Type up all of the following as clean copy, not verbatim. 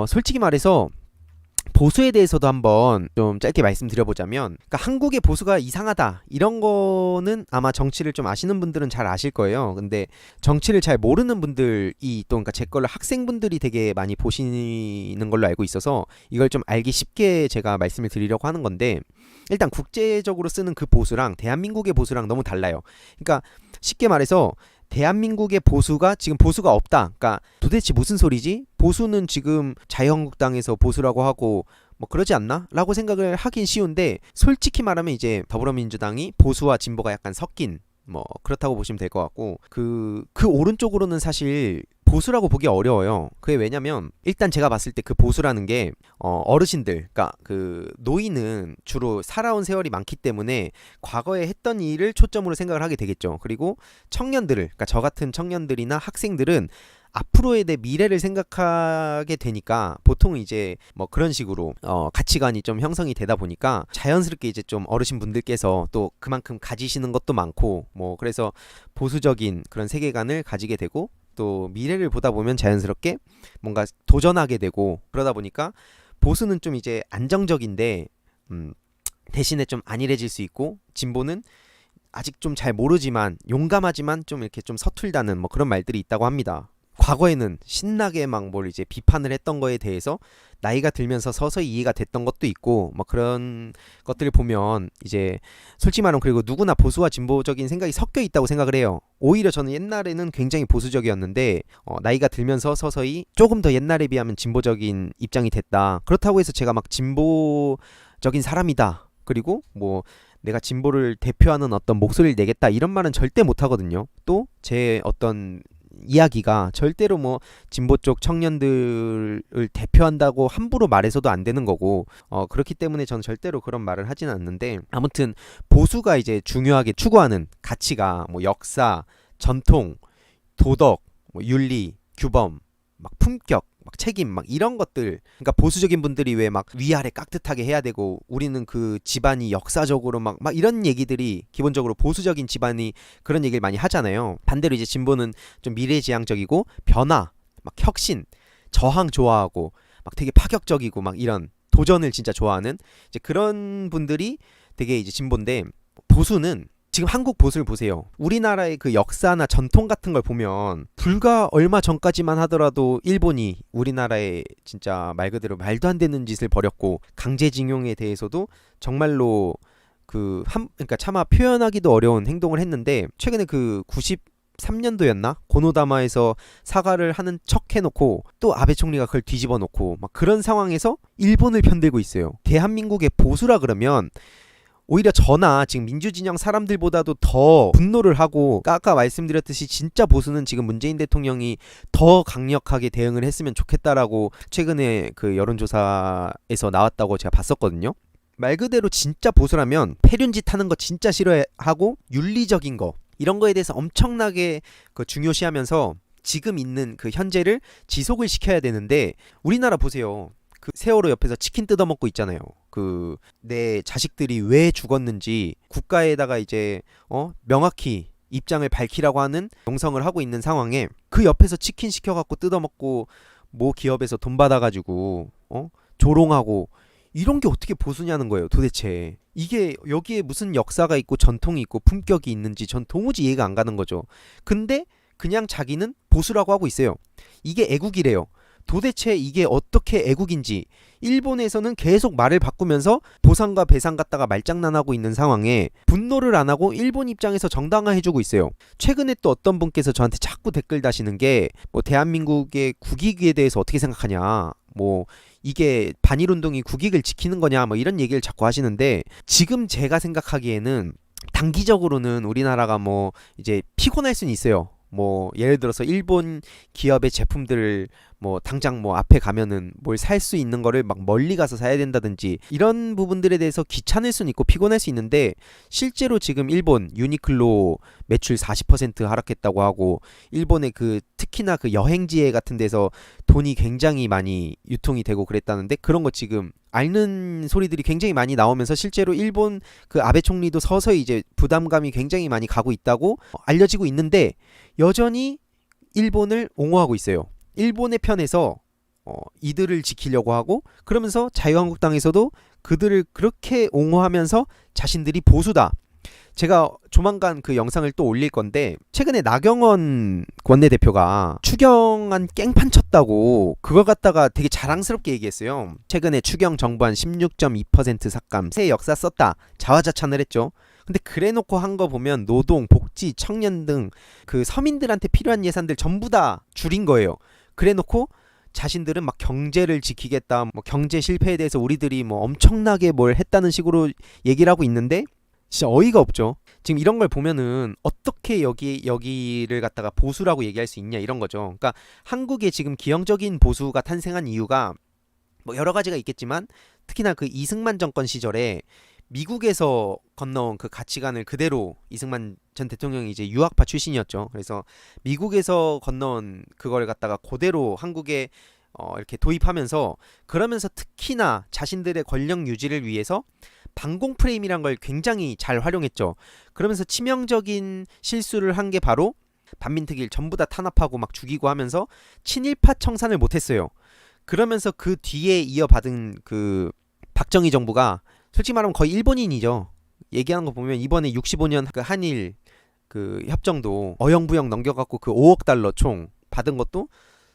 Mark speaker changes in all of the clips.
Speaker 1: 솔직히 말해서 보수에 대해서도 한번 좀 짧게 말씀드려보자면, 그러니까 한국의 보수가 이상하다 이런 거는 아마 정치를 좀 아시는 분들은 잘 아실 거예요. 근데 정치를 잘 모르는 분들이 또, 그러니까 제 걸로 학생분들이 되게 많이 보시는 걸로 알고 있어서 이걸 좀 알기 쉽게 제가 말씀을 드리려고 하는 건데, 일단 국제적으로 쓰는 그 보수랑 대한민국의 보수랑 너무 달라요. 그러니까 쉽게 말해서 대한민국의 보수가 지금 보수가 없다. 그러니까 도대체 무슨 소리지? 보수는 지금 자유한국당에서 보수라고 하고 뭐 그러지 않나? 라고 생각을 하긴 쉬운데, 솔직히 말하면 이제 더불어민주당이 보수와 진보가 약간 섞인 뭐 그렇다고 보시면 될 것 같고, 그 오른쪽으로는 사실 보수라고 보기 어려워요. 그게 왜냐면 일단 제가 봤을 때 그 보수라는 게 어르신들, 그러니까 그 노인은 주로 살아온 세월이 많기 때문에 과거에 했던 일을 초점으로 생각을 하게 되겠죠. 그리고 청년들을, 그러니까 저 같은 청년들이나 학생들은 앞으로에 대해 미래를 생각하게 되니까 보통 이제 뭐 그런 식으로 가치관이 좀 형성이 되다 보니까 자연스럽게 이제 좀 어르신 분들께서 또 그만큼 가지시는 것도 많고, 뭐 그래서 보수적인 그런 세계관을 가지게 되고, 또 미래를 보다 보면 자연스럽게 뭔가 도전하게 되고, 그러다 보니까 보수는 좀 이제 안정적인데 대신에 좀 안일해질 수 있고, 진보는 아직 좀 잘 모르지만 용감하지만 좀 이렇게 좀 서툴다는 뭐 그런 말들이 있다고 합니다. 과거에는 신나게 막 뭘 이제 비판을 했던 거에 대해서 나이가 들면서 서서히 이해가 됐던 것도 있고, 뭐 그런 것들을 보면 이제 솔직히 말하면, 그리고 누구나 보수와 진보적인 생각이 섞여 있다고 생각을 해요. 오히려 저는 옛날에는 굉장히 보수적이었는데 나이가 들면서 서서히 조금 더 옛날에 비하면 진보적인 입장이 됐다. 그렇다고 해서 제가 막 진보적인 사람이다, 그리고 뭐 내가 진보를 대표하는 어떤 목소리를 내겠다 이런 말은 절대 못 하거든요. 또 제 어떤 이야기가 절대로 뭐 진보 쪽 청년들을 대표한다고 함부로 말해서도 안 되는 거고, 그렇기 때문에 저는 절대로 그런 말을 하진 않는데, 아무튼 보수가 이제 중요하게 추구하는 가치가 뭐 역사, 전통, 도덕, 뭐 윤리, 규범, 막 품격, 막 책임, 막 이런 것들. 그러니까 보수적인 분들이 왜 막 위아래 깍듯하게 해야 되고, 우리는 그 집안이 역사적으로 막 이런 얘기들이, 기본적으로 보수적인 집안이 그런 얘기를 많이 하잖아요. 반대로 이제 진보는 좀 미래지향적이고 변화, 막 혁신, 저항 좋아하고 막 되게 파격적이고 막 이런 도전을 진짜 좋아하는 이제 그런 분들이 되게 이제 진보인데, 보수는 지금 한국 보수를 보세요. 우리나라의 그 역사나 전통 같은 걸 보면 불과 얼마 전까지만 하더라도 일본이 우리나라에 진짜 말 그대로 말도 안 되는 짓을 벌였고, 강제징용에 대해서도 정말로 그러니까 차마 표현하기도 어려운 행동을 했는데, 최근에 그 93년도였나? 고노다마에서 사과를 하는 척 해놓고 또 아베 총리가 그걸 뒤집어 놓고 막 그런 상황에서 일본을 편들고 있어요. 대한민국의 보수라 그러면 오히려 저나 지금 민주진영 사람들보다도 더 분노를 하고, 아까 말씀드렸듯이 진짜 보수는 지금 문재인 대통령이 더 강력하게 대응을 했으면 좋겠다라고 최근에 그 여론조사에서 나왔다고 제가 봤었거든요. 말 그대로 진짜 보수라면 폐륜짓 하는 거 진짜 싫어하고, 윤리적인 거 이런 거에 대해서 엄청나게 그 중요시하면서 지금 있는 그 현재를 지속을 시켜야 되는데, 우리나라 보세요. 그 세월호 옆에서 치킨 뜯어먹고 있잖아요. 그 내 자식들이 왜 죽었는지 국가에다가 이제 명확히 입장을 밝히라고 하는 농성을 하고 있는 상황에 그 옆에서 치킨 시켜갖고 뜯어먹고 모 기업에서 돈 받아가지고 조롱하고, 이런 게 어떻게 보수냐는 거예요 도대체. 이게 여기에 무슨 역사가 있고 전통이 있고 품격이 있는지 전 도무지 이해가 안 가는 거죠. 근데 그냥 자기는 보수라고 하고 있어요. 이게 애국이래요. 도대체 이게 어떻게 애국인지. 일본에서는 계속 말을 바꾸면서 보상과 배상 갖다가 말장난하고 있는 상황에 분노를 안 하고 일본 입장에서 정당화해주고 있어요. 최근에 또 어떤 분께서 저한테 자꾸 댓글 다시는 게, 뭐 대한민국의 국익에 대해서 어떻게 생각하냐, 뭐 이게 반일운동이 국익을 지키는 거냐, 뭐 이런 얘기를 자꾸 하시는데, 지금 제가 생각하기에는 단기적으로는 우리나라가 뭐 이제 피곤할 수는 있어요. 뭐 예를 들어서 일본 기업의 제품들을 뭐 당장 뭐 앞에 가면은 뭘 살 수 있는 거를 막 멀리 가서 사야 된다든지, 이런 부분들에 대해서 귀찮을 수는 있고 피곤할 수 있는데, 실제로 지금 일본 유니클로 매출 40% 하락했다고 하고, 일본의 그 특히나 그 여행지에 같은 데서 돈이 굉장히 많이 유통이 되고 그랬다는데, 그런 거 지금 앓는 소리들이 굉장히 많이 나오면서 실제로 일본 그 아베 총리도 서서히 이제 부담감이 굉장히 많이 가고 있다고 알려지고 있는데, 여전히 일본을 옹호하고 있어요. 일본의 편에서 이들을 지키려고 하고, 그러면서 자유한국당에서도 그들을 그렇게 옹호하면서 자신들이 보수다. 제가 조만간 그 영상을 또 올릴 건데, 최근에 나경원 원내대표가 추경안 깽판 쳤다고 그걸 갖다가 되게 자랑스럽게 얘기했어요. 최근에 추경 정부안 16.2% 삭감, 새 역사 썼다, 자화자찬을 했죠. 근데 그래놓고 한 거 보면 노동, 복지, 청년 등 그 서민들한테 필요한 예산들 전부 다 줄인 거예요. 그래놓고 자신들은 막 경제를 지키겠다, 뭐 경제 실패에 대해서 우리들이 뭐 엄청나게 뭘 했다는 식으로 얘기를 하고 있는데, 진짜 어이가 없죠. 지금 이런 걸 보면은 어떻게 여기를 갖다가 보수라고 얘기할 수 있냐, 이런 거죠. 그러니까 한국에 지금 기형적인 보수가 탄생한 이유가 뭐 여러 가지가 있겠지만, 특히나 그 이승만 정권 시절에 미국에서 건너온 그 가치관을 그대로, 이승만 전 대통령이 이제 유학파 출신이었죠. 그래서 미국에서 건너온 그걸 갖다가 그대로 한국에 이렇게 도입하면서, 그러면서 특히나 자신들의 권력 유지를 위해서 반공 프레임이란 걸 굉장히 잘 활용했죠. 그러면서 치명적인 실수를 한 게 바로 반민특위를 전부 다 탄압하고 막 죽이고 하면서 친일파 청산을 못했어요. 그러면서 그 뒤에 이어받은 그 박정희 정부가 솔직히 말하면 거의 일본인이죠. 얘기하는 거 보면 이번에 65년 그 한일 그 협정도 어영부영 넘겨갖고 그 5억 달러 총 받은 것도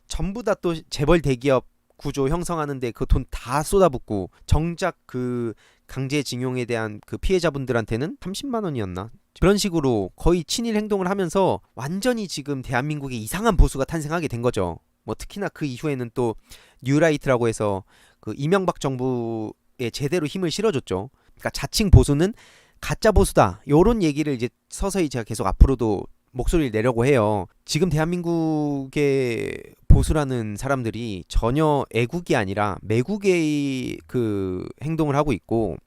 Speaker 1: 전부 다 또 재벌 대기업 구조 형성하는데 그 돈 다 쏟아붓고, 정작 그 강제징용에 대한 그 피해자분들한테는 30만 원이었나? 그런 식으로 거의 친일 행동을 하면서 완전히 지금 대한민국에 이상한 보수가 탄생하게 된 거죠. 뭐 특히나 그 이후에는 또 뉴라이트라고 해서 그 이명박 정부에 제대로 힘을 실어줬죠. 그러니까 자칭 보수는 가짜 보수다, 요런 얘기를 이제 서서히 제가 계속 앞으로도 목소리를 내려고 해요. 지금 대한민국의 보수라는 사람들이 전혀 애국이 아니라 매국의 그 행동을 하고 있고,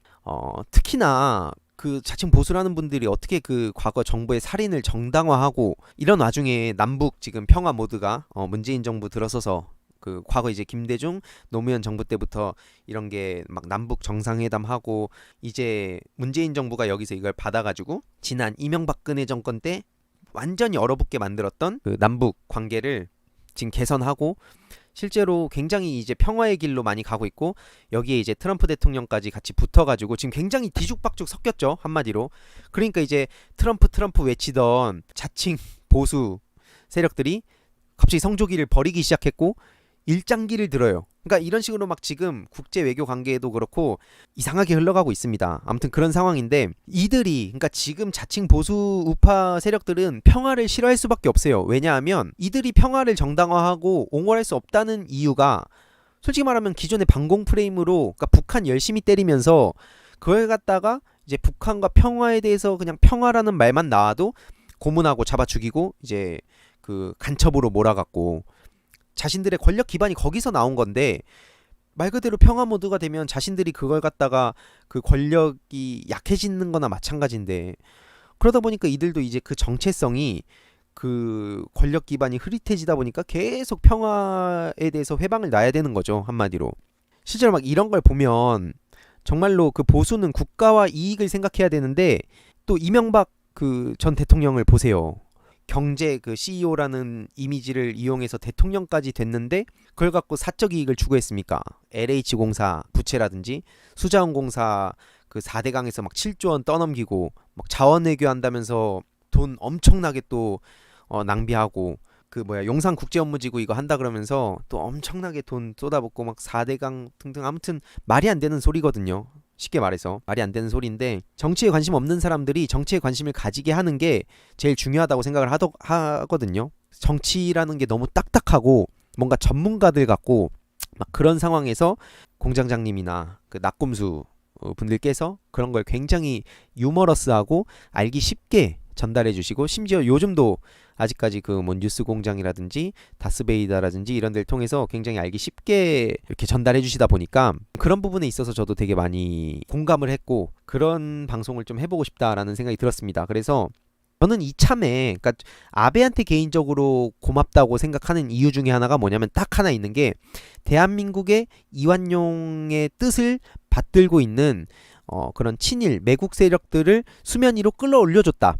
Speaker 1: 특히나 그 자칭 보수라는 분들이 어떻게 그 과거 정부의 살인을 정당화하고, 이런 와중에 남북 지금 평화 모드가 문재인 정부 들어서서, 그 과거 이제 김대중 노무현 정부 때부터 이런 게 막 남북 정상회담하고, 이제 문재인 정부가 여기서 이걸 받아가지고 지난 이명박근혜 정권 때 완전히 얼어붙게 만들었던 그 남북 관계를 지금 개선하고, 실제로 굉장히 이제 평화의 길로 많이 가고 있고, 여기에 이제 트럼프 대통령까지 같이 붙어가지고 지금 굉장히 뒤죽박죽 섞였죠, 한마디로. 그러니까 이제 트럼프 외치던 자칭 보수 세력들이 갑자기 성조기를 버리기 시작했고 일장기를 들어요. 그러니까 이런 식으로 막 지금 국제 외교 관계에도 그렇고 이상하게 흘러가고 있습니다. 아무튼 그런 상황인데, 이들이, 그러니까 지금 자칭 보수 우파 세력들은 평화를 싫어할 수밖에 없어요. 왜냐하면 이들이 평화를 정당화하고 옹호할 수 없다는 이유가, 솔직히 말하면 기존의 반공 프레임으로, 그러니까 북한 열심히 때리면서 그걸 갖다가 이제 북한과 평화에 대해서 그냥 평화라는 말만 나와도 고문하고 잡아 죽이고 이제 그 간첩으로 몰아갔고, 자신들의 권력 기반이 거기서 나온 건데, 말 그대로 평화 모드가 되면 자신들이 그걸 갖다가 그 권력이 약해지는 거나 마찬가지인데, 그러다 보니까 이들도 이제 그 정체성이, 그 권력 기반이 흐릿해지다 보니까 계속 평화에 대해서 회방을 놔야 되는 거죠, 한마디로. 실제로 막 이런 걸 보면 정말로 그 보수는 국가와 이익을 생각해야 되는데, 또 이명박 그 전 대통령을 보세요. 경제 그 CEO라는 이미지를 이용해서 대통령까지 됐는데 그걸 갖고 사적 이익을 추구했습니까? LH공사 부채라든지 수자원공사 그 4대강에서 막 7조 원 떠넘기고, 막 자원외교 한다면서 돈 엄청나게 또 낭비하고, 그 용산국제업무지구 이거 한다 그러면서 또 엄청나게 돈 쏟아붓고 막 4대강 등등, 아무튼 말이 안 되는 소리거든요. 쉽게 말해서 말이 안 되는 소리인데, 정치에 관심 없는 사람들이 정치에 관심을 가지게 하는 게 제일 중요하다고 생각을 하거든요. 정치라는 게 너무 딱딱하고 뭔가 전문가들 같고 막 그런 상황에서 공장장님이나 그 낙곰수 분들께서 그런 걸 굉장히 유머러스하고 알기 쉽게 전달해 주시고, 심지어 요즘도 아직까지 그 뭐 뉴스공장이라든지 다스베이다라든지 이런 데를 통해서 굉장히 알기 쉽게 이렇게 전달해 주시다 보니까 그런 부분에 있어서 저도 되게 많이 공감을 했고, 그런 방송을 좀 해보고 싶다라는 생각이 들었습니다. 그래서 저는 이참에, 그러니까 아베한테 개인적으로 고맙다고 생각하는 이유 중에 하나가 뭐냐면 딱 하나 있는 게, 대한민국의 이완용의 뜻을 받들고 있는 그런 친일 매국 세력들을 수면 위로 끌어올려줬다.